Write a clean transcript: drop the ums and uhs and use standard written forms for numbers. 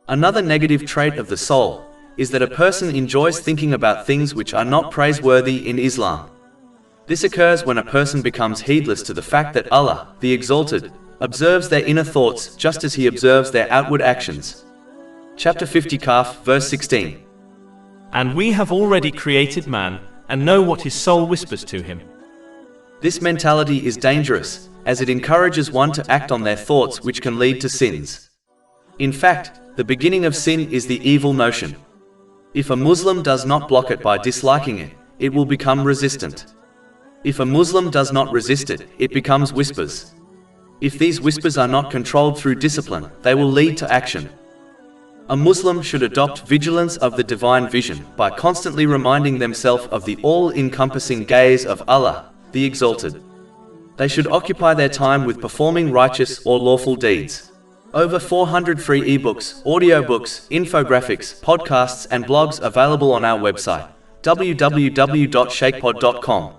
Another negative trait of the soul is that a person enjoys thinking about things which are not praiseworthy in Islam. This occurs when a person becomes heedless to the fact that Allah, the Exalted, observes their inner thoughts just as He observes their outward actions. Chapter 50 Kahf, verse 16. And we have already created man, and know what his soul whispers to him. This mentality is dangerous, as it encourages one to act on their thoughts which can lead to sins. In fact, the beginning of sin is the evil notion. If a Muslim does not block it by disliking it, it will become resistant. If a Muslim does not resist it, it becomes whispers. If these whispers are not controlled through discipline, they will lead to action. A Muslim should adopt vigilance of the divine vision by constantly reminding themselves of the all-encompassing gaze of Allah, the Exalted. They should occupy their time with performing righteous or lawful deeds. Over 400 free ebooks, audiobooks, infographics, podcasts and blogs available on our website, www.shaykhpod.com.